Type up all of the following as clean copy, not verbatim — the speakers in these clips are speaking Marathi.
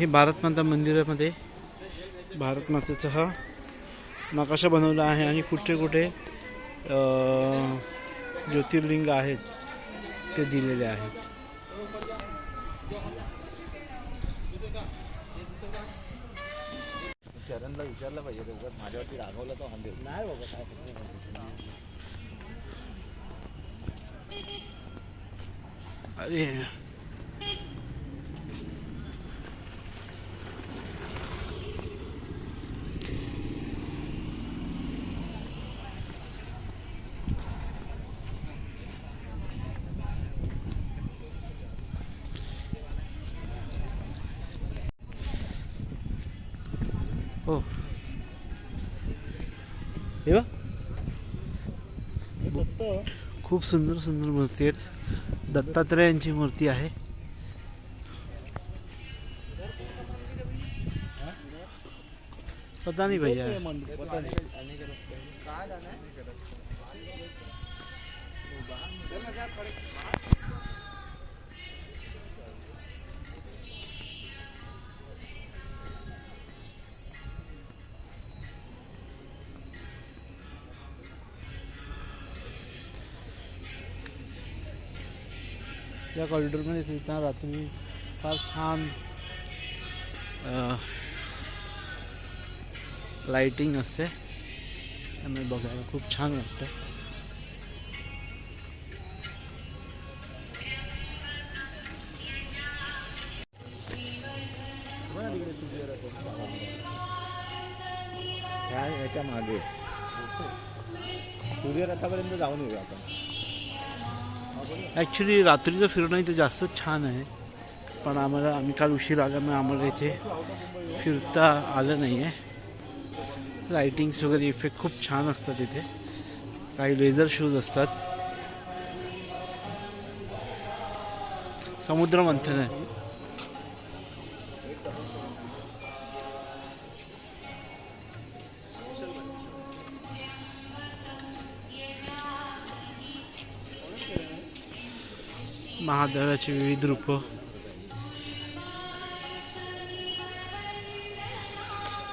हे भारत माता मंदिरामध्ये भारत मातेचा हा नकाशा बनवला आहे आणि कुठे कुठे ज्योतिर्लिंग आहेत ते दिलेले आहेत. चरणला विचारलं पाहिजे ते माझ्यावरती रागवलं तर हंदे नाही बाबा काय अरे हो हे बघ खूप सुंदर सुंदर मूर्ती आहेत. दत्तात्रेयांची मूर्ती आहे. पता नहीं भैया या कॉरिडॉरमध्ये फिरताना रात्री फार छान लाइटिंग असते त्यामुळे बघायला खूप छान वाटतं. काय याच्या मागे सूर्यरथापर्यंत जाऊन येऊया आपण. ॲक्च्युली रात्रीचं फिरणं इथे जास्त छान आहे पण आम्ही काल उशीर आल्यामुळे आम्हाला इथे फिरता आलं नाही आहे. लाइटिंग्स वगैरे इफेक्ट खूप छान असतात इथे. काही लेझर शोज असतात. समुद्र मंथन आहे. महादेवाची विविध रूपं.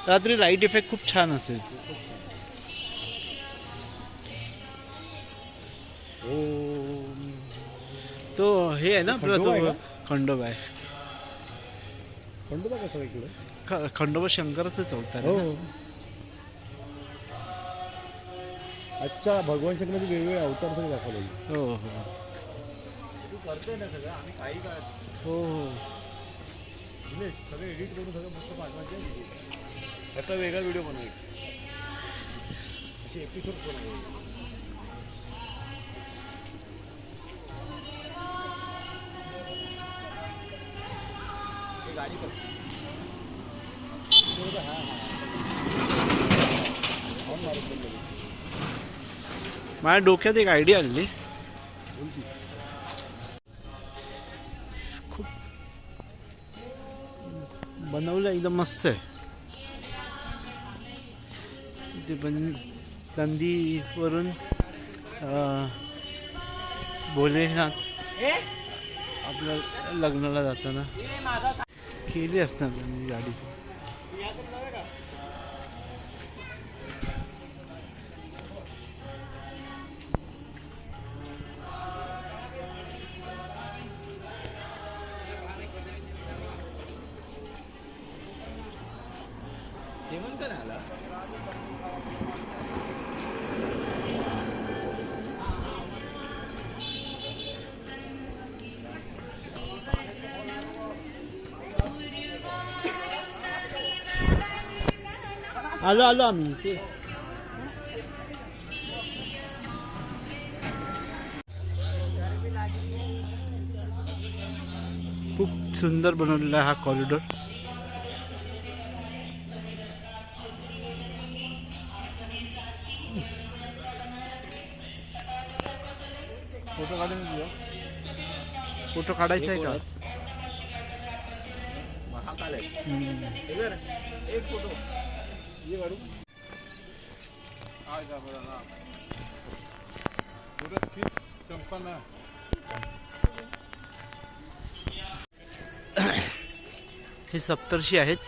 रात्री लाईट इफेक्ट खूप छान असेल. तो हे आहे ना आपला तो खंडोबा आहे. खंडोबा कसा इकडे? खंडोबा शंकराचंच अवतार हो. आहे. अच्छा भगवान शंकराचे वेगवेगळे अवतार सगळे दाखवले. हो हो तू करतोय ना सगळं आम्ही काही काळात हो हो सगळं एडिट करून सगळं मस्त पाठवायचे. त्याचा वेगळा व्हिडिओ बनवायचा असे एपिसोड बनवायचे. गाडी माझ्या डोक्यात एक आयडिया आली. खूप बनवलं एकदम मस्त आहे. ते पण नंदीवरून भोलेनाथ आपल्या लग्नाला जाताना केली असणार त्यांनी गाडी. हेमंत नाही आला. आलो आलो आम्ही ते खूप सुंदर बनवलेला आहे हा कॉरिडॉर. फोटो काढून घेऊ. फोटो काढायचा आहे का? महाकाल आहे. एक फोटो ये काढू. आज बघा ना पुढे फिट चंपना. हे सप्तर्षी आहेत.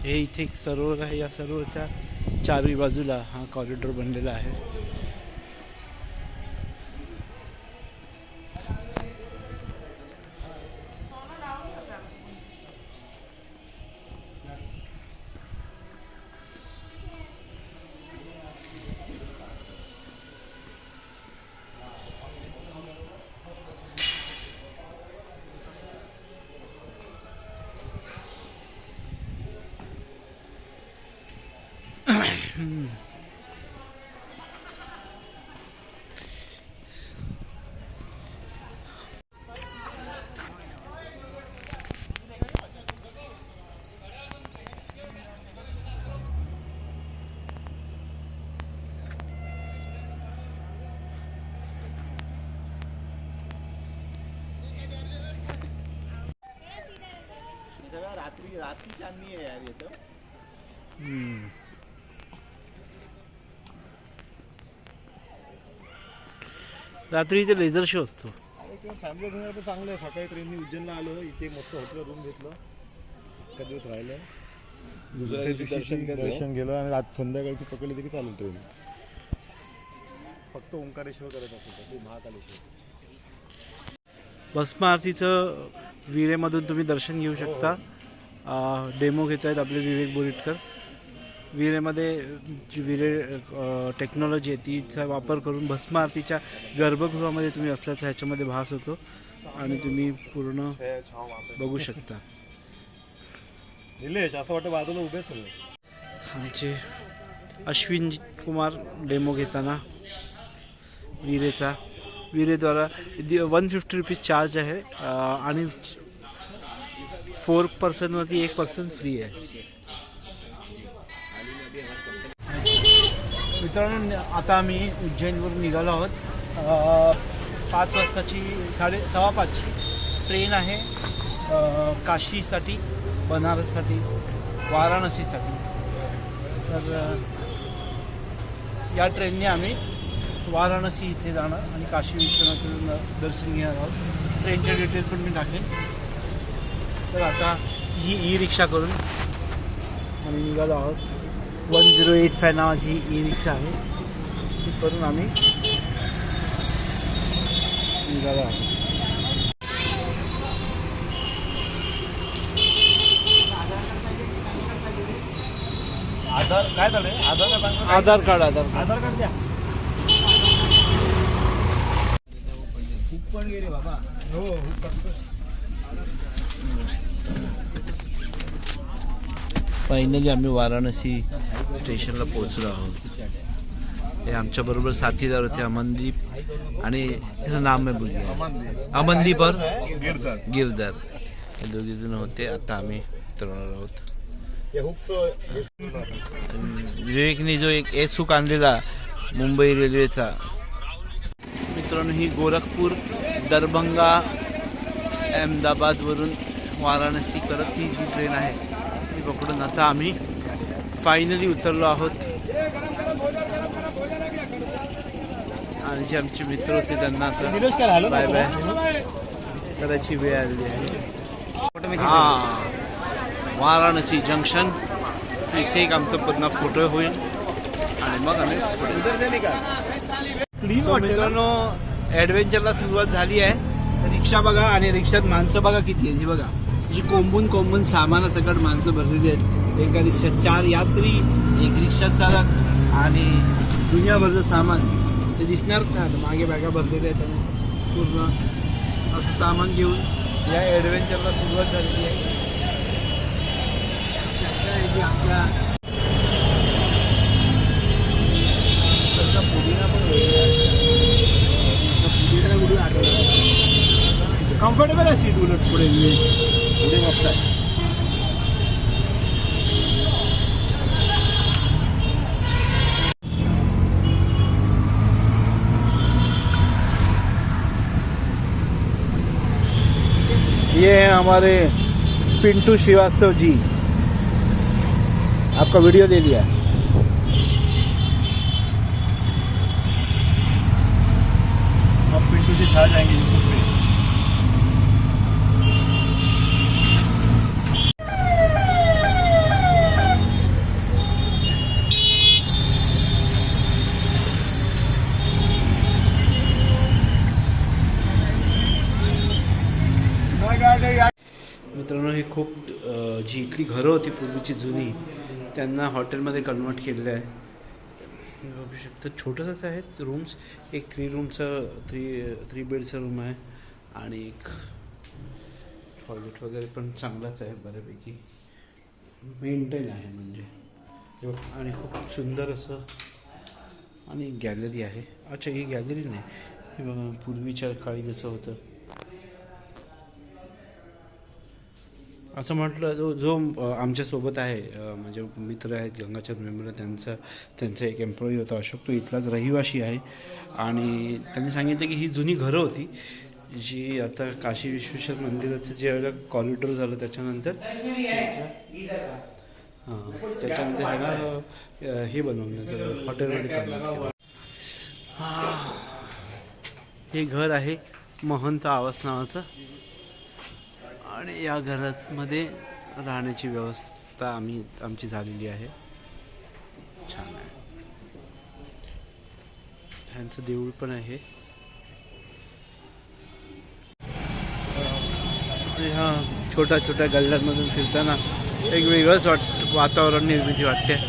हे इथे एक सरोवर आहे. या सरोवरच्या चारही बाजूला हा कॉरिडॉर बनलेला आहे. रात्री चांदणी आहे यार येतं. रात्री इथे लेझर शो असतो. फॅमिली घेणार तर चांगलं आहे. सकाळी ट्रेननी उज्जैनला आलो, इथे मस्त हॉटेल रूम घेतलं, एका दिवस राहिलं, दुसऱ्या दिवशी दर्शन गेलं आणि रात संध्याकाळची पकडली तरी चालू ट्रेन. फक्त ओंकारेश्वर करत असतो, महाकालेश्वर. भस्म आरतीचं विरेमधून तुम्ही दर्शन घेऊ शकता. डेमो घेत आहेत आपले विवेक बोरिटकर. विरेमध्ये जी विरे टेक्नॉलॉजी आहे तिचा वापर करून भस्म आरतीच्या गर्भगृहामध्ये तुम्ही असल्याचा ह्याच्यामध्ये भास होतो आणि तुम्ही पूर्ण बघू शकता. निलेश असं वाटतं बाजूला उभेच सगळे. आमचे अश्विन कुमार डेमो घेताना विरेचा. विरेद्वारा 150 रुपीज चार्ज आहे आणि 4 पर्सनवरती 1 पर्सन फ्री आहे. मित्रांनो आता आम्ही उज्जैनवरून निघालो आहोत. 5 वाजताची 4:15ची ट्रेन आहे काशीसाठी, बनारससाठी, वाराणसीसाठी. तर या ट्रेनने आम्ही वाराणसी इथे जाणार आणि काशी विश्वनाथ दर्शन घेणार आहोत. ट्रेनचे डिटेल पण मी टाकेन. तर आता ही ई रिक्षा करून आम्ही निघालो आहोत. 1085 नावाची ई रिक्षा आहे, ती करून आम्ही निघालो आहोत. आधार काय झालंय? आधार कार्ड आधार कार्ड द्या. खूप पण गेले बाबा. हो फायनली आम्ही वाराणसी स्टेशनला पोहोचलो आहोत. हे आमच्याबरोबर साथीदार होते अमनदीप आणि त्याचं नाम आहे बघूया, अमनदीप और गिरधर. हे दोघे जण होते. आता आम्ही उतरणार आहोत. विवेकने जो एक एसुक आणलेला मुंबई रेल्वेचा. मित्रांनो ही गोरखपूर, दरभंगा, अहमदाबादवरून वाराणसी करत ही जी ट्रेन आहे ती पकडून आता आम्ही फायनली उतरलो आहोत. आणि जे आमचे मित्र होते त्यांना आता बाय बाय करायची वेळ आलेली आहे. हां, वाराणसी जंक्शन इथे एक आमचा पूर्ण फोटो होईल आणि मग आम्ही मित्रांनो ॲडव्हेंचरला सुरुवात झाली आहे. रिक्षा बघा आणि रिक्षात माणसं बघा किती आहे. जी बघा जी कोंबून सामानासकट माणसं भरलेली आहेत. एका रिक्षात 4 यात्री, एक रिक्षा चालक आणि दुनियाभरचं सामान. ते दिसणारच नाही आता, मागे बॅगा भरलेल्या आहेत आणि पूर्ण असं सामान घेऊन या ॲडव्हेंचरला सुरुवात झालेली आहे. आपल्या कम्फर्टेबल आहे सीट. उलट पुढे मस्त आहे. हमारे पिंटू श्रीवास्तव जी, आपका वीडियो ले लिया। अब पिंटू जी खा जाएंगे यूट्यूब पे। मित्रांनो, हे खूप जी इथली घरं होती पूर्वीची जुनी, त्यांना हॉटेलमध्ये कन्वर्ट केलेलं आहे. बघू शकता छोटंसंच आहेत रूम्स. एक 3 बेडचा रूम आहे आणि एक टॉयलेट वगैरे पण चांगलाच आहे, बऱ्यापैकी मेंटेन आहे म्हणजे. आणि खूप सुंदर असं आणि गॅलरी आहे. अच्छा, ही गॅलरी नाही, हे बघा पूर्वीच्या काळी जसं होतं. असं म्हटलं जो आमच्यासोबत आहे, म्हणजे मित्र आहेत गंगाचरण मेंबर, त्यांचा एक एम्प्लॉई होता अशोक, तो इथलाच रहिवाशी आहे. आणि त्यांनी सांगितलं की ही जुनी घरं होती जी आता काशी विश्वेश्वर मंदिराचं ज्यावेळेला कॉरिडॉर झालं त्याच्यानंतर ह्याला हे बनवलं हॉटेलमध्ये. हे घर आहे महंत आवास नावाचं आणि या घरामध्ये राहण्याची व्यवस्था आमची झालेली आहे. छान आहे. त्यांचं देऊळ पण आहे. ह्या छोट्या छोट्या गल्ल्यांमधून फिरताना एक वेगळंच वातावरण निर्मिती वाटते.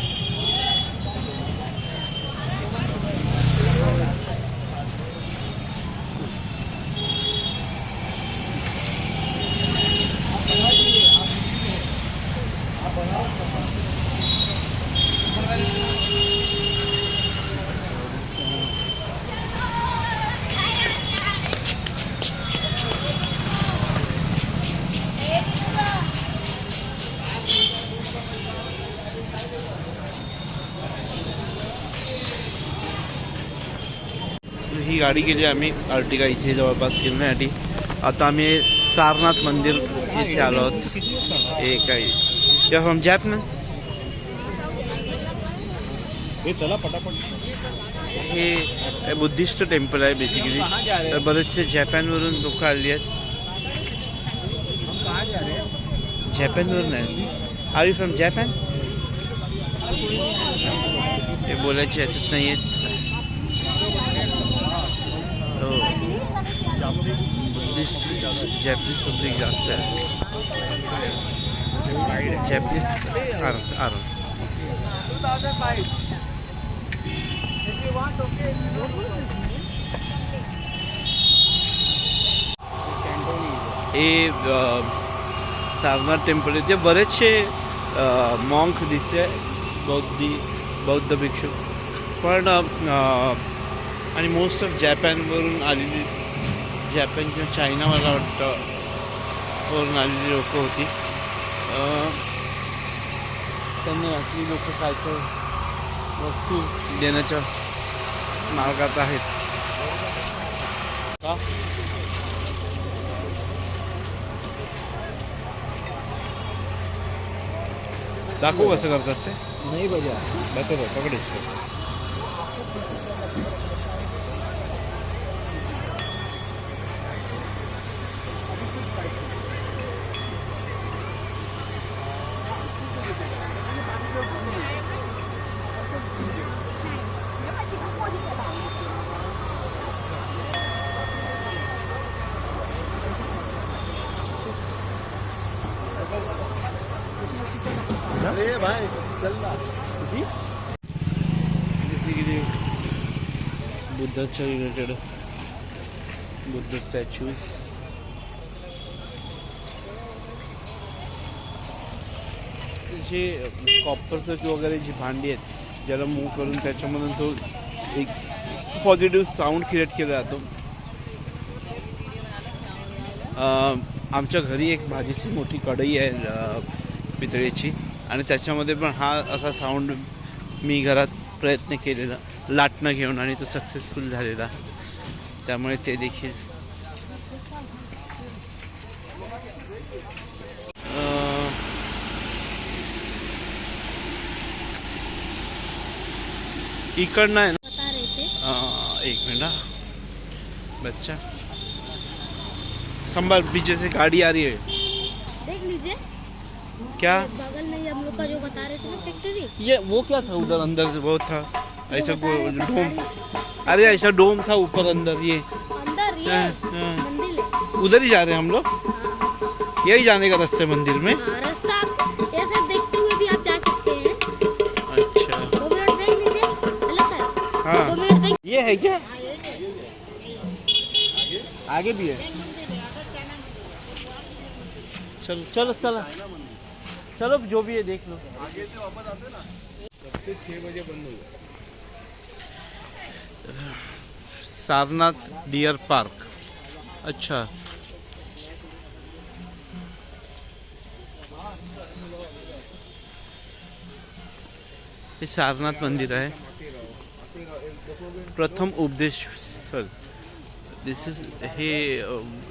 ही गाडी केली आम्ही अर्टिगा इथे जवळपास फिरण्यासाठी. आता आम्ही सारनाथ मंदिर इथे आलो आहोत. हे काही फ्रॉम जॅपमॅन. हे चला पटापट. हे बुद्धिस्ट टेम्पल आहे बेसिकली. तर बरेचसे जपानवरून लोक आली आहेत. जपानवरून आहे. Are you from Japan? हे बोलायचे ह्याच्यात नाही आहेत. बुद्धिस्ट जॅपनीज पब्लिक जास्त आहे. जॅपनीज आरण. हे सारनाथ टेम्पल इथे बरेचसे मॉन्क दिसते, बौद्ध भिक्षू पण. आणि मोस्ट ऑफ जपानवरून आलेली, जपान किंवा चायना मला वाटतं वरून आलेली लोक होती. त्यांनी आपली लोक काय तर वस्तू देण्याच्या मार्गात आहेत का. दाखवू कसं करतात ते. नाही बघा बघतो पकडे. अरे भाई चल ना. बेसिकली बुद्धाच्या रिलेटेड बुद्ध स्टॅच्यूज. जे कॉपरचं वगैरे जी भांडी आहेत ज्याला मूव्ह करून त्याच्यामधून तो एक पॉझिटिव्ह साऊंड क्रिएट केला जातो. आमच्या घरी एक भाजीची मोठी कढई आहे पितळेची आणि त्याच्यामध्ये पण हा असा साऊंड मी घरात प्रयत्न केलेला लाटणं घेऊन आणि तो सक्सेसफुल झालेला. त्यामुळे ते देखील इकडनं आहे ना. बता रहे थे। एक मिनट बच्चा संभाल, पीछे से गाड़ी आ रही है। देख लीजिए क्या बगल में ये हम लोग का जो बता रहे थे ना फैक्ट्री, ये वो क्या था उधर अंदर से वो था ऐसा बता रहे थे डोम, साड़ी। अरे ऐसा डोम था ऊपर अंदर ये। अंदर ये हाँ। मंदिर है। उधर ही जा रहे हैं हम लोग, हाँ। यही जाने का रास्ते मंदिर में। हाँ, रास्ता ऐसे देखते हुए भी आप जा सकते हैं। अच्छा 2 मिनट देख लीजिए। हेलो सर, हाँ 2 मिनट देख। ये है क्या, आगे भी है। चलो चलो चलो चलो जो भी है देख लो। आगे से वापस आते ना 6 बजे बंद हो गया। Sarnath deer park. अच्छा हे सारनाथ मंदिर आहे, प्रथम उपदेश स्थळ। दिस इज हे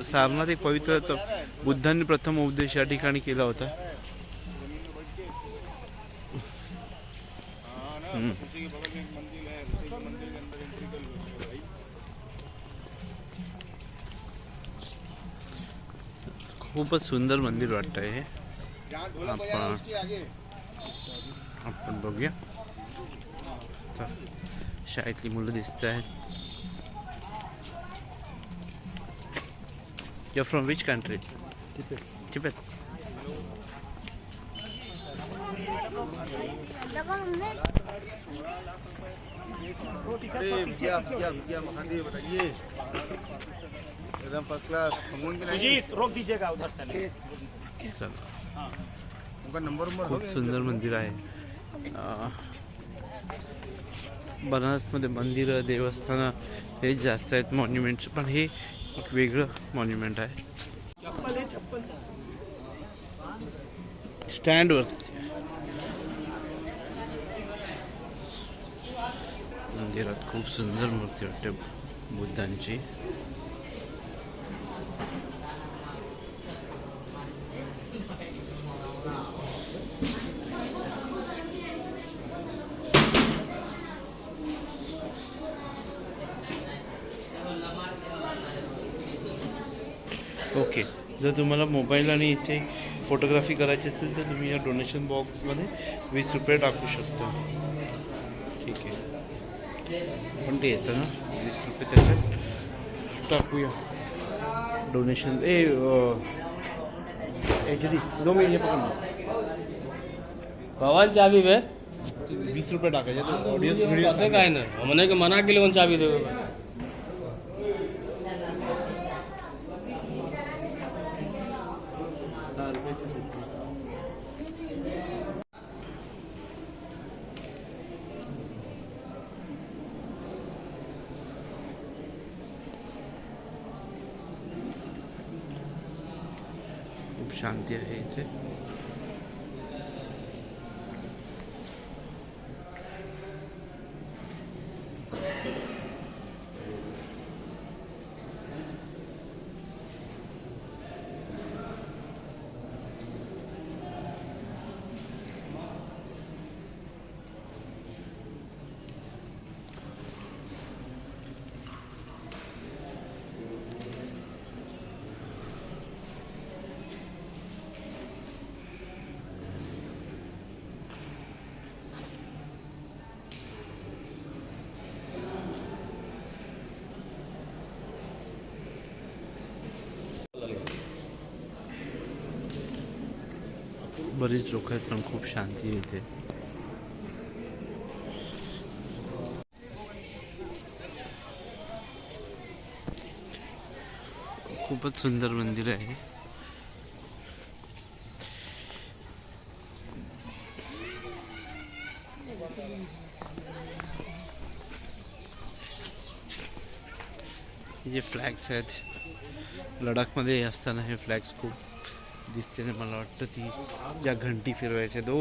सारनाथ एक पवित्र बुद्धांनी प्रथम उपदेश या ठिकाणी केला होता। खूपच सुंदर मंदिर वाटतंय हे। आपण बघूया, शाळेतली मुलं दिसत आहेत। You're from which country? Tibet. Tibet. भैया महादेव बताइए एकदम फर्स्ट क्लास। रोक दीजिएगा उधर से। चला, उनका नंबर खूप सुंदर मंदिर आहे। बनारसमध्ये मंदिरं देवस्थानं हे जास्त आहेत, मॉन्युमेंट्स, पण हे एक वेगळं मॉन्युमेंट आहे। स्टँडवरती मंदिरात खूप सुंदर मूर्ती वाटते बुद्धांची। ओके, जर तुम्हाला मोबाईल आणि इथे फोटोग्राफी करायची असेल तर तुम्ही या डोनेशन बॉक्समध्ये 20 रुपये टाकू शकता। ठीक आहे, पण ते येतं ना 20 रुपये त्याच्यात टाकूया डोनेशन। यदि 2 महीने पकडून भवन चाबी बे 20 रुपये टाकायचे तर ऑडियन्स व्हिडिओ काय नाही म्हणे की मना केली कोण चाबी देऊ। खूप शांती आहे इथे। बरीच लोक आहेत पण खूप शांती आहे इथे। खूपच सुंदर मंदिर आहे। जे फ्लॅग्स आहेत लडाखमध्ये असताना हे फ्लॅग्स खूप दिसते ना, मला वाटतं ती ज्या घंटी फिरवायच्या दो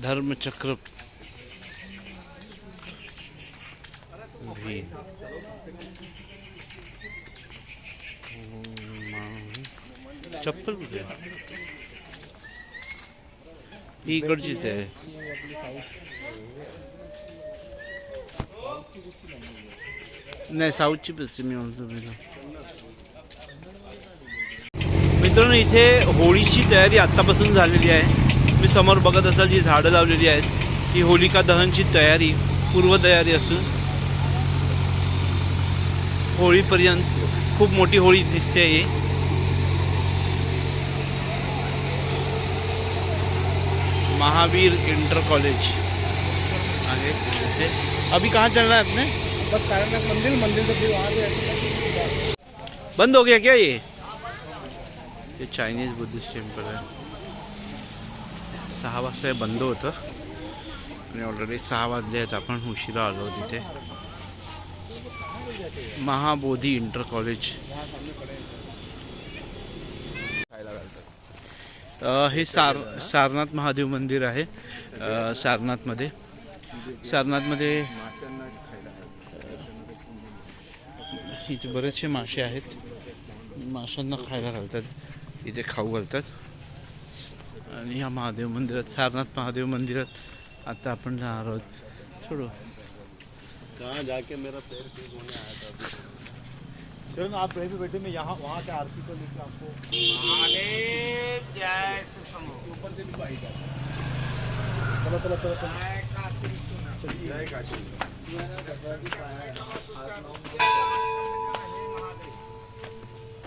धर्मचक्र भी चप्पल कुठे आहे? ही इकडचीच आहे. नाही साऊथची बस मी म्हणतो. मित्रांनो इथे होळीची तयारी आत्तापासून झालेली आहे. मी समोर बघत असाल जी झाडं लावलेली आहेत ही होलिका दहनची तयारी पूर्वतयारी असून होळीपर्यंत खूप मोठी होळी दिसते आहे. महावीर इंटर कॉलेज आहे. अभी कहाँ चल रहा है आपने? बस सारनाथ मंदिर से फिर वहाँ से बंद हो गया क्या ये चायनीज बुद्धिस्ट टेम्पल आहे. 6 वाजता हे बंद होतं आणि ऑलरेडी 6 वाजले आहेत. आपण उशिरा आलो तिथे. Mahabodhi inter college. हे सारनाथ महादेव मंदिर आहे. सारनाथमध्ये इथे बरेचसे मासे आहेत. माशांना खायला घालतात. इथे खाऊ घालतात. आणि या महादेव मंदिरात सारनाथ महादेव मंदिरात आता आपण जाणार आहोत. छोडो कहाँ जाके मेरा पैर ठीक होने आया था. चलो ना आप यहीं पे बैठे. मैं यहाँ वहाँ से आरती को लेकर आपको ऊपर से भी बाइक है. चलो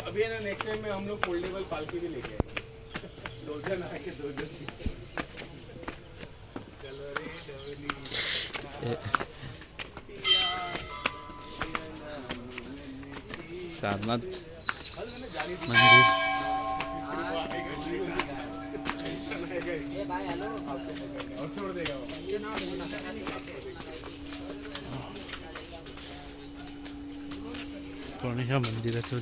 अभी है ना नेक्स्ट टाइम में हम लोग फोल्डेबल पालकी भी लेके आएंगे. 2 जन आके 2 जन. चलो रे डोली. सारनाथ मंदिर. पण ह्या मंदिराचं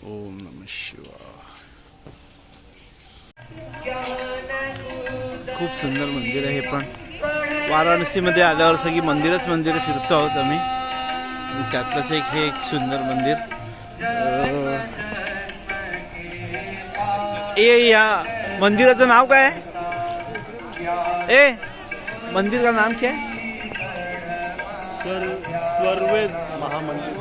ओम नमः शिवाय. खूप सुंदर मंदिर आहे. पण वाराणसीमध्ये आल्यावर सगळी मंदिरं फिरतो आहोत आम्ही. त्यातलंच हे एक सुंदर मंदिर. या मंदिराचं नाव काय आहे? मंदिर का नाम क्या है? स्वर्वेद महामंदिर.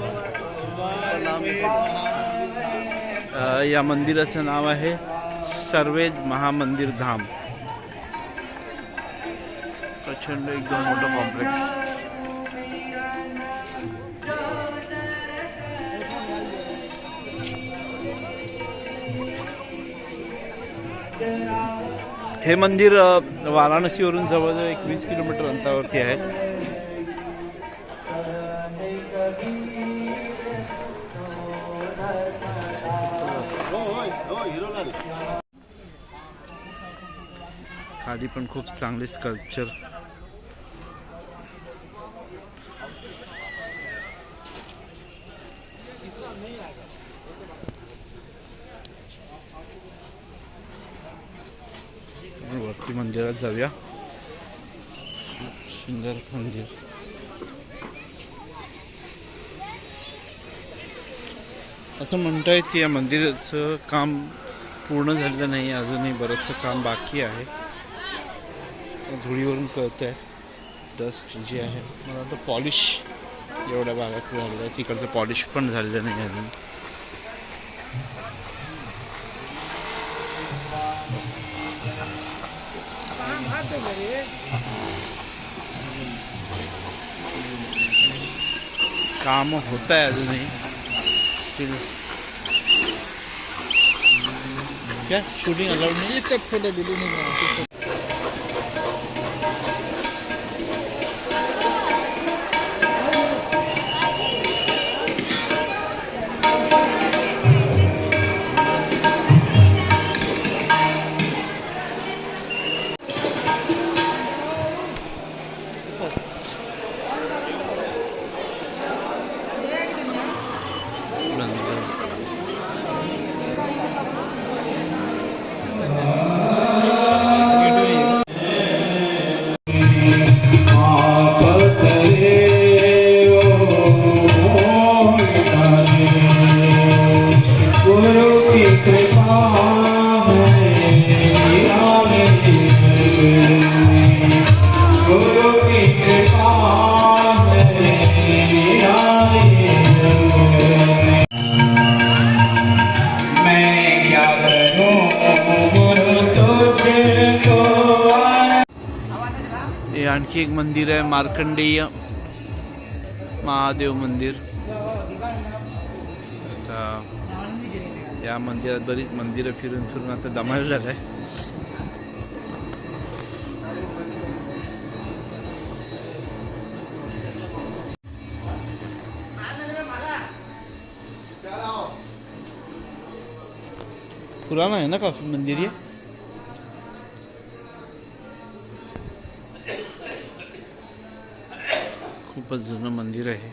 या मंदिराचं नाव आहे सर्वेद महामंदिर धाम. प्रचंड एकदम मोठं कॉम्प्लेक्स. हे मंदिर वाराणसीवरून जवळजवळ 21 किलोमीटर अंतरावरती आहे. खाली पण खूप चांगले स्कल्पचर. वरती मंदिरात जाऊया. सुंदर मंदिर. असं म्हणतायत की या मंदिराचं काम पूर्ण झालेलं नाही. अजूनही बरंचसं काम बाकी आहे. धुळीवरून कळत आहे. डस्ट जी आहे. मला वाटतं पॉलिश एवढ्या भागाचं झालेलं आहे. तिकडचं पॉलिश पण झालेलं नाही अजून. काम होत आहे अजूनही. स्टिल क्या शूटिंग अलाउड नहीं? फोटो वीडियो नहीं. हे आणखी एक मंदिर आहे, मार्कंडेय महादेव मंदिर. आता या मंदिरात बरीच मंदिरं फिरून फिरून आता दमाल झालाय. पुराना आहे ना काफी मंदिर ये. खूपच जुनं मंदिर आहे.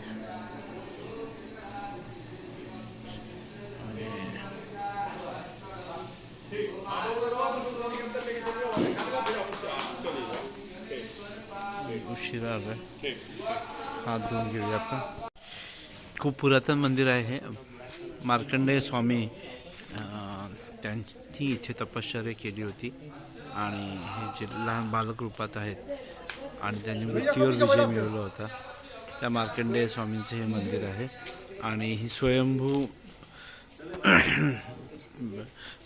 उशिरा आलाय, हात धुवून घेऊया आपण. खूप पुरातन मंदिर आहे हे. मार्कंडेय स्वामी त्यांची इथे तपश्चर्या केली होती आणि हे जे लहान बालक रूपात आहेत आणि त्यांनी मृत्यूवर विजय मिळवला होता, त्या मार्कंडेय स्वामींचे हे मंदिर आहे. आणि ही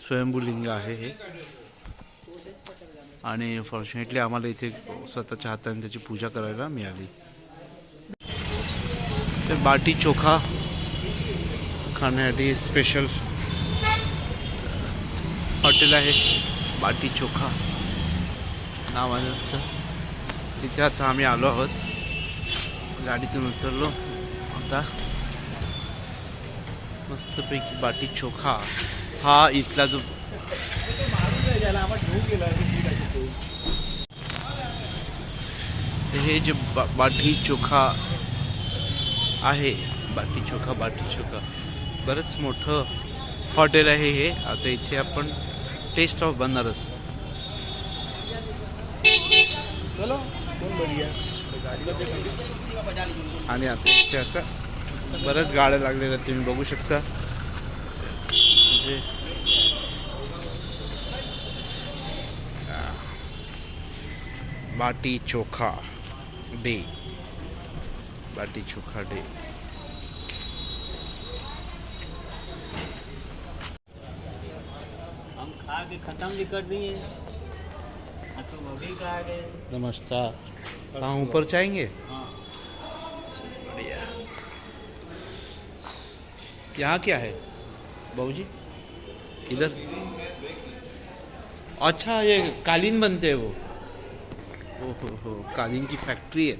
स्वयंभूलिंग आहे हे. आणि फॉर्च्युनेटली आम्हाला इथे स्वतःच्या हाताने त्याची पूजा करायला मिळाली. तर बाटी चोखा खाण्यासाठी स्पेशल हॉटेल आहे, बाटी चोखा नावाचं. तिथे आता आम्ही आलो आहोत, गाडीतून उतरलो. आता मस्तपैकी बाटी चोखा हा इथला जो हे जे बाटी चोखा आहे, बाटी चोखा बरंच मोठं हॉटेल आहे हे. आता इथे आपण टेस्ट ऑफ बनारस. आणि आता इथे आता बऱ्याच गाड्या लागलेल्या तुम्ही बघू शकता. म्हणजे बाटी चोखा डे. हम खा के खत्म भी कर दिए, तो वो भी खा गए. नमस्कार. कहाँ ऊपर जाएंगे? हाँ. बढ़िया. यहाँ क्या है बाबूजी? इधर. अच्छा, ये कालीन बनते हैं वो. हो, कालीन की फैक्ट्री है.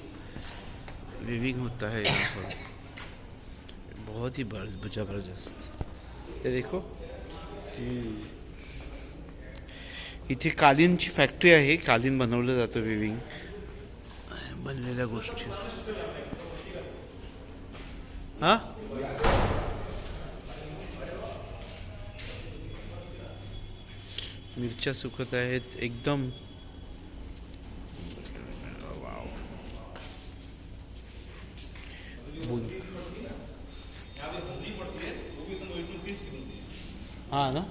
वीविंग होता है यहाँ पर. बहुत ही जबरदस्त. ये देखो, इथे कालीनची फॅक्टरी आहे. कालीन बनवलं जातं, विविंग बनलेल्या गोष्टी. हा, मिरच्या सुकत आहेत एकदम. वाव. हाँ ना,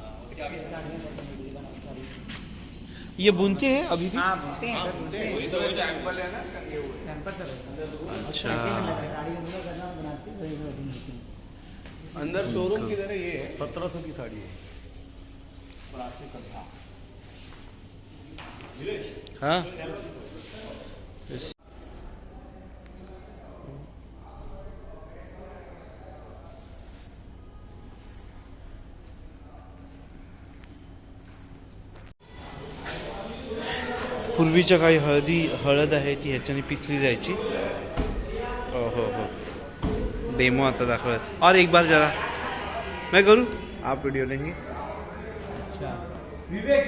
ये बुनते हैं अभी भी? हाँ बुनते हैं सर, बुनते हैं. सैंपल है ना, अच्छा. अंदर शोरूम किधर है? ये 1700 की साड़ी है. हाँ, पूर्वीच्या काही हळद आहे ती ह्याच्याने पिसली जायची. हो, डेमो आता दाखवत. और एक बार जरा मैं करूँ, आप वीडियो लेंगे. अच्छा, विवेक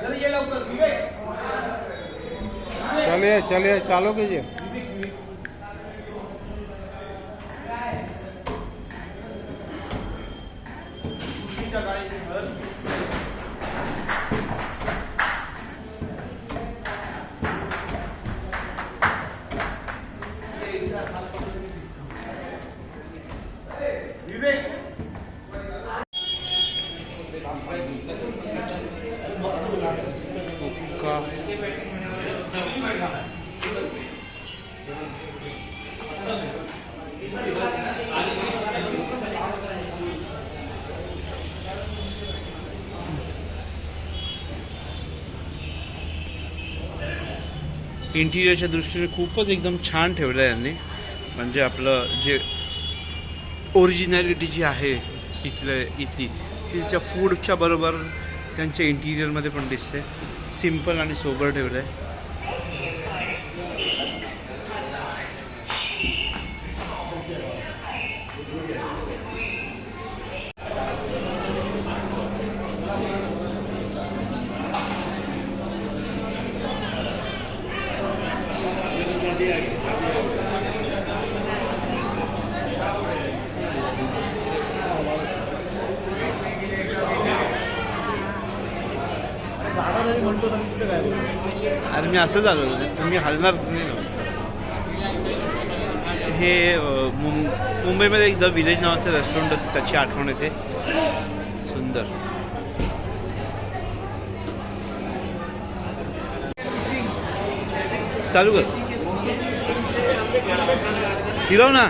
जरा ये लवकर. विवेक चलिए चालो कीजिए. विवेक इंटिरियरच्या दृष्टीने खूपच एकदम छान ठेवलं आहे यांनी. म्हणजे आपलं जे ओरिजिनॅलिटी जी आहे इथली तिच्या फूडच्या बरोबर त्यांच्या इंटिरियरमध्ये पण दिसते. सिम्पल आणि सोबर ठेवलं आहे. म्हणतो तर कुठे काय आणि मी असं झालो तुम्ही हलणार नाही ना. हे मुंबईमध्ये एक द विलेज नावाचं रेस्टॉरंट होतं, त्याची आठवण येते. सुंदर. चालू कर, फिरव ना.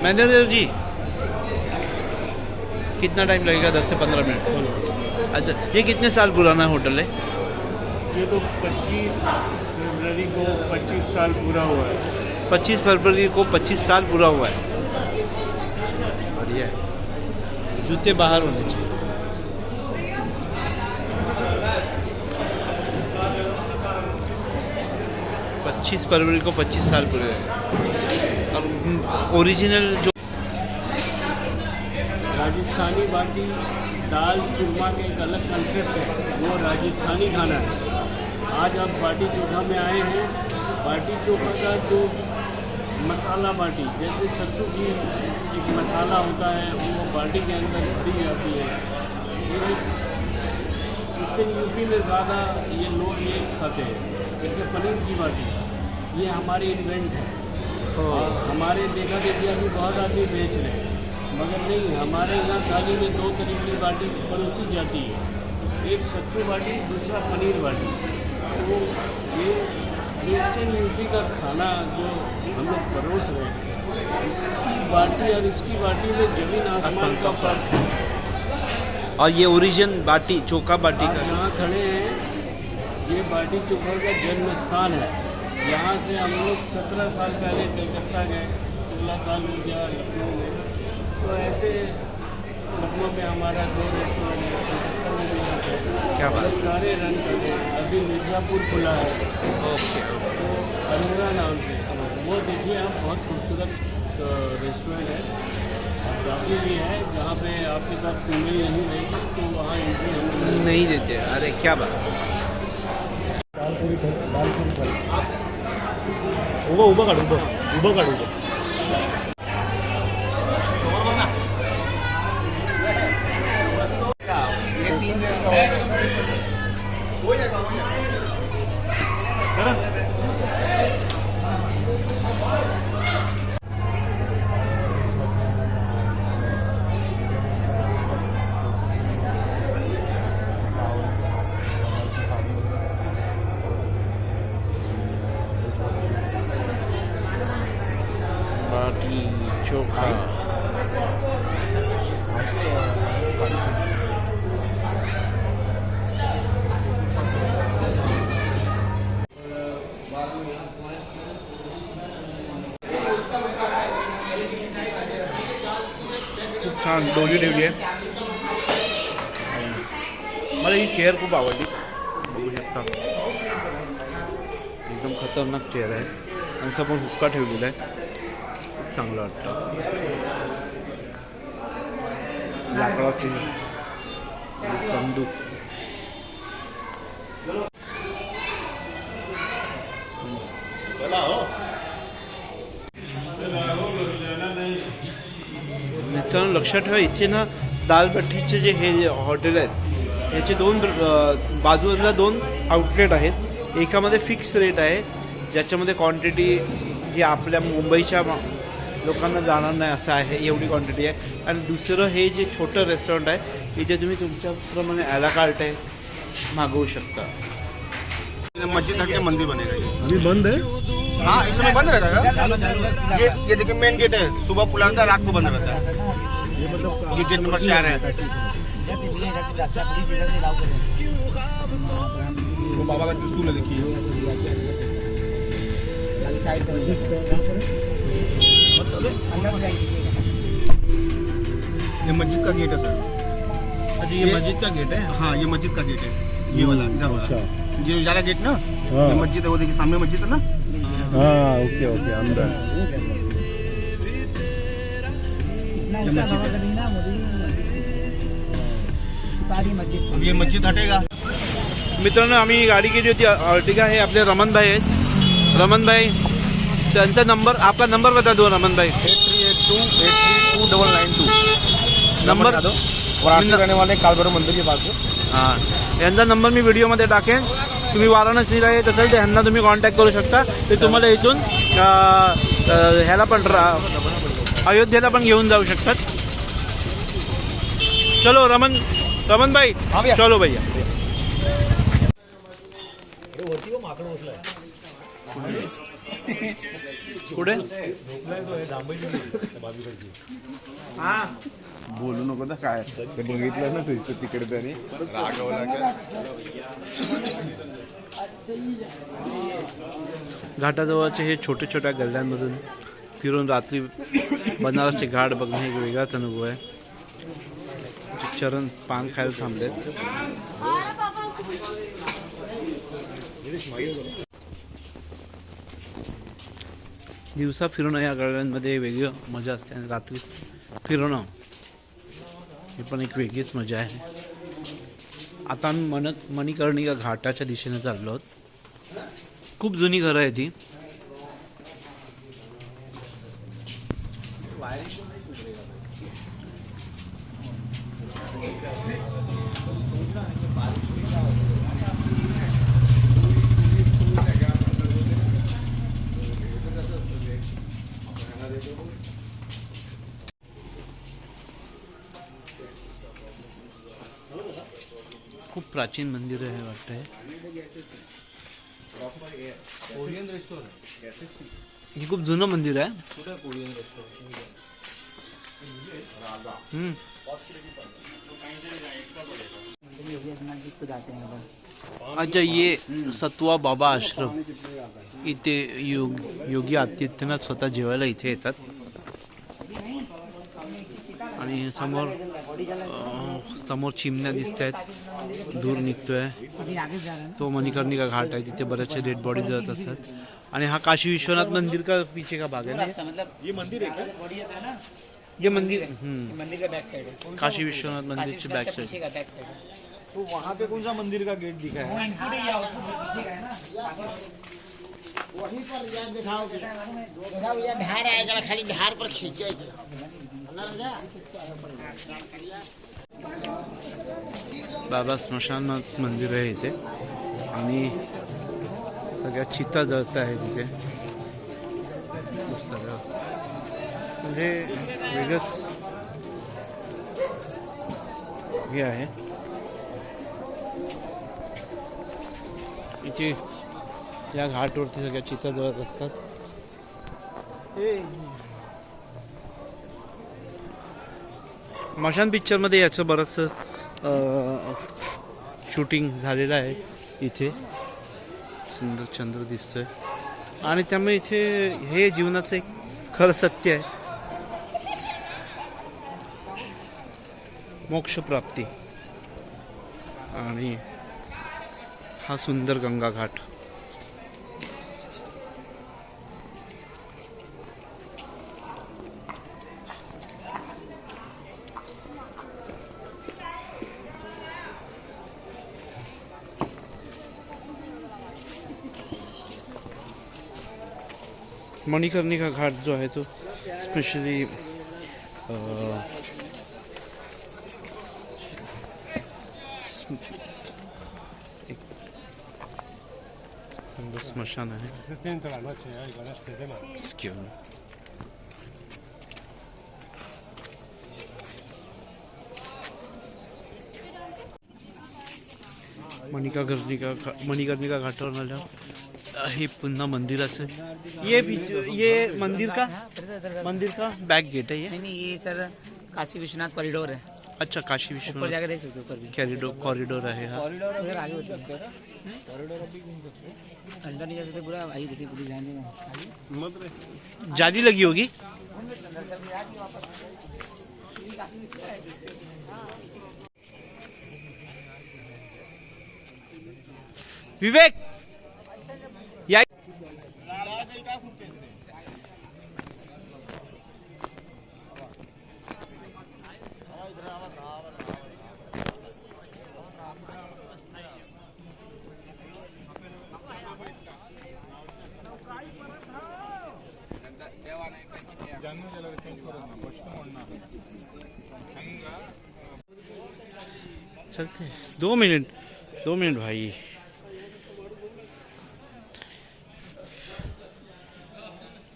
मैनेजर जी कितना टाइम लगेगा? 10 से 15 मिनट. अच्छा, ये कितने साल पुराना होटल है? ये तो 25 फरवरी को 25 साल पूरा हुआ है. 25 फरवरी को 25 साल पूरा हुआ है. बढ़िया है. जूते बाहर होने चाहिए. पच्चीस फरवरी को 25 साल पूरे हुए. और ओरिजिनल जो राजस्थानी बाटी दाल चूरमा का एक अलग कंसेप्ट है, वो राजस्थानी खाना है. आज आप बाटी चोखा में आए हैं. बाटी चोखा का जो मसाला बाटी, जैसे सत्तू की एक मसाला होता है, वो बाटी के अंदर भरी जाती है. ये ईस्टर्न यूपी में ज़्यादा ये लोग ये खाते हैं. जैसे पनीर की बाटी, ये हमारे इन्वेंट है. और हमारे देखा देखी अभी बहुत आदमी बेच रहे हैं, मगर नहीं, हमारे यहाँ थाली में 2 तरह की बाटी परोसी जाती है. एक सत्तू बाटी, दूसरा पनीर बाटी. तो ये ईस्टर्न यूपी का खाना जो हम लोग परोस रहे हैं, इसकी बाटी और इसकी बाटी में ज़मीन आसमान का फर्क है. और ये ओरिजिन बाटी चोखा बाटी आप का जहाँ खड़े हैं, ये बाटी चोखा का जन्म स्थान है. यहाँ से हम लोग 17 साल पहले कलकत्ता गए, 16 साल हो गया लखनऊ में. तो ऐसे लखनऊ में हमारा 2 रेस्टोरेंट है, कलकत्ता में भी है. क्या बात. बहुत सारे रन करते हैं. अभी मिर्ज़ापुर खुला है, ओके. तो अरोरा नाम से, वो देखिए आप, बहुत खूबसूरत रेस्टोरेंट है. और काफ़ी भी है जहाँ पे आपके साथ फीमेल नहीं रहेगी, तो वहाँ एंट्री हम नहीं देते. अरे क्या बात. दालपुरी थाली. उभं काढ, उभं काढ. बाटी चोखा. खूप छान डोली ठेवली आहे. मला ही चेअर खूप आवडली. बघू शकता, एकदम खतरनाक चेअर आहे. त्यांचा पण हुक्का ठेवलेला आहे. खूप चांगलं वाटतं. लाकडाची संदूक. मित्रांनो लक्षात ठेवा, इथे ना दालभट्टीचे जे हे हॉटेल आहेत, याचे 2 बाजूला 2 आउटलेट आहेत. एकामध्ये फिक्स रेट आहे, ज्याच्यामध्ये क्वांटिटी जी आपल्या मुंबईच्या लोकांना जाणार नाही असं आहे, एवढी क्वांटिटी आहे. आणि दुसरं हे जे छोटं रेस्टॉरंट आहे, इथे तुम्ही तुमच्याप्रमाणे ॲला कार्ट आहे, मागवू शकता. मस्जिद हट के मंदिर बनेगा ये. अभी बंद है. हाँ इस समय बंद रहता है. ये देखिए मेन गेट है. सुबह खुला रहता है, रात को बंद रहता है. ये मतलब ये गेट नंबर 4 है. वो बाबा का त्रिशूल है देखिए. ये मस्जिद का गेट है सर. अच्छा ये मस्जिद का गेट है. हाँ ये मस्जिद का गेट है. ये वाला इधर वाला. अच्छा. ये उजाला गेट ना. हाँ. ये मस्जिद है, वो देखिए सामने मस्जिद है ना. हाँ ओके ओके अंदर. ये मस्जिद है. अब ये मस्जिद हटेगा. मित्रांनो आम्ही गाडी केली होती अर्टिगा. हे आपले रमन भाई आहेत. रमन भाई त्यांचा नंबर, आपका नंबर बता दो रमन भाई. 8382832992 नंबर वाराणसी रहने वाले कालभैरव मंदिर के पास है. हां यांचा नंबर मी व्हिडिओमध्ये टाकेन. तुम्ही वाराणसीला येत असाल तर ह्यांना तुम्ही कॉन्टॅक्ट करू शकता. ते तुम्हाला इथून ह्याला पण अयोध्येला पण घेऊन जाऊ शकतात. चलो रमन भाई चलो भैया. पुढे बोलू नको ना काय ते बघितलं ना तिकडे त्याने रागवला का. घाटाजवळचे हे छोटे छोट्या गल्ल्यांमधून फिरून रात्री बनारसचे घाट बघणे एक वेगळाच अनुभव आहे. चरण पान खायला थांबलेत. दिवसा फिरणं या गल्ल्यांमध्ये वेगळी मजा असते आणि रात्री फिरणं ही पण एक वेगळीच मजा आहे. आता आम्ही मणिकर्णिका घाटाच्या दिशेने चाललो आहोत. खूप जुनी घरं आहे ती. खूप प्राचीन मंदिर आहे वाटतंय. हे खूप जुनं मंदिर आहे. अच्छा ये सत्वा बाबा आश्रम. इथे योगी आदित्यनाथ स्वतः जेवायला इथे येतात. आणि समोर चिमण्या दिसत आहेत. धूर निघतोय. तो मणिकर्णिका घाट आहे. तिथे बऱ्याचशा डेड बॉडी जळत असतात. आणि हा काशी विश्वनाथ मंदिर का पीछे का भाग है. ये मंदिर है क्या? ये मंदिर मंदिर का बैक साइड है. काशी विश्वनाथ मंदिर के बैक पीछे साइड. का बैक साइड है. तो वहाँ पे कौन सा मंदिर का गेट दिखा है? धार आएगा खाली धार पर खींचे. बाबा स्मशानात मंदिर आहे इथे. आणि सगळ्या चिता जळत आहे तिथे. खूप सगळं म्हणजे वेगळंच हे आहे. इथे या घाटवरती सगळ्या चिता जळत असतात. मशान पिक्चरमध्ये याचं बरंचसं शूटिंग झालेलं आहे. इथे सुंदर चंद्र दिसतोय. आणि त्यामुळे इथे हे जीवनाचं एक खरं सत्य आहे. मोक्षप्राप्ती. आणि हा सुंदर गंगा घाट. मणिकर्णिका घाट जो आहे तो स्पेशली एक स्मशान आहे. मणिकर्णिका घाटावर आल्यावर हे पुन्हा मंदिराचं ये मंदिर का बैक गेट है ये? नहीं ये सर काशी विश्वनाथ कॉरिडोर है, अच्छा काशी ऊपर विश्वनाथ जाके देख सकते हो ऊपर भी। कॉरिडोर आहे हा. उधर आगे होते हैं अंदर नहीं जा सकते पूरा। आइए देखिए पूरी ध्यान देना। जाली लगी होगी. विवेक या चलते 2 मिनट भाई.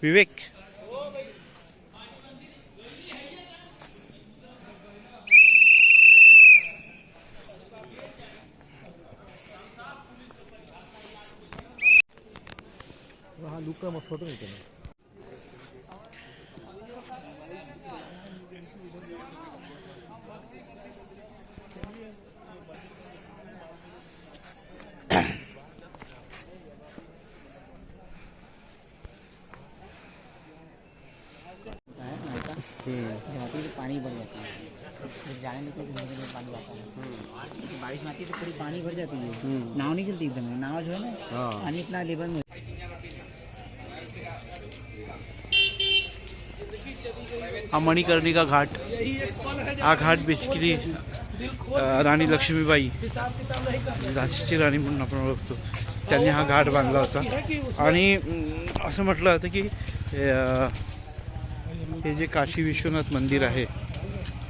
विवेक हा लुक मस्त फोटो येतो ना. जाती है तो पानी भर जाती है, जब जाने लगते तो धीरे पानी आता है। तो बारिश में आती है तो पूरी पानी भर जाती है, नाव नहीं चलती एकदम। नाव जो है ना पानी इतना लेवल में। हा मणिकर्णिका घाट. हा घाट बेसिकली राणी लक्ष्मीबाई, झाशीची राणी म्हणून आपण ओळखतो, त्यांनी हा घाट बांधला होता. आणि असं म्हटलं जातं की हे जे काशी विश्वनाथ मंदिर आहे,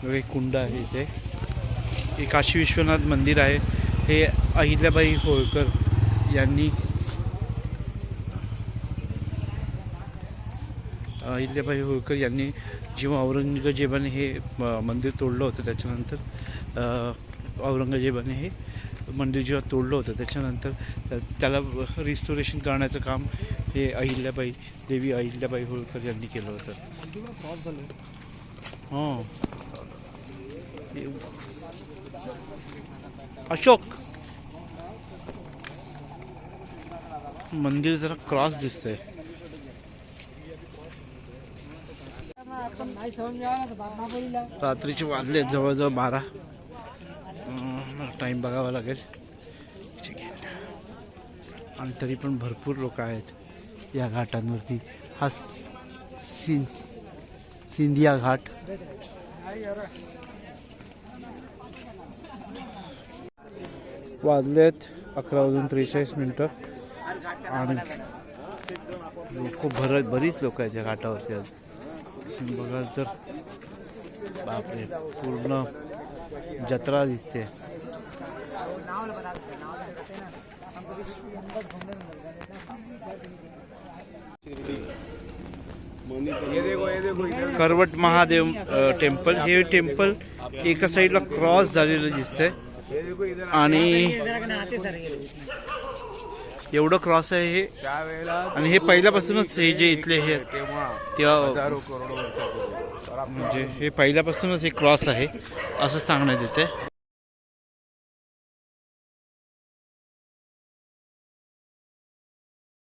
हे कुंड आहे इथे, हे काशी विश्वनाथ मंदिर आहे. हे अहिल्याबाई होळकर यांनी जेव्हा औरंगजेबाने हे मंदिर तोडलं होतं, त्याच्यानंतर औरंगजेबाने हे मंदिर जेव्हा तोडलं होतं त्याच्यानंतर त्याला रिस्टोरेशन करण्याचं काम हे देवी अहिल्याबाई होळकर यांनी केलं होतं. हां अशोक मंदिर जरा क्रॉस दिसतंय. रात्रीचे वाजले जवळजवळ 12. टाईम बघावा लागेल. आणि तरी पण भरपूर लोक आहेत या घाटांवरती. हा सिंधिया घाट. वाजलेत 11:43 आणि बरीच लोक आहेत या घाटावरती आज. बघा तर बापरे, पूर्ण जत्रा दिसते. करवट महादेव टेम्पल. हे टेम्पल एका साईडला क्रॉस झालेलं दिसतंय आणि एवढं क्रॉस आहे हे. आणि हे पहिल्यापासूनच हे जे इथले हे तेव्हा म्हणजे हे पहिल्यापासूनच हे क्रॉस आहे असं सांगण्यात येते.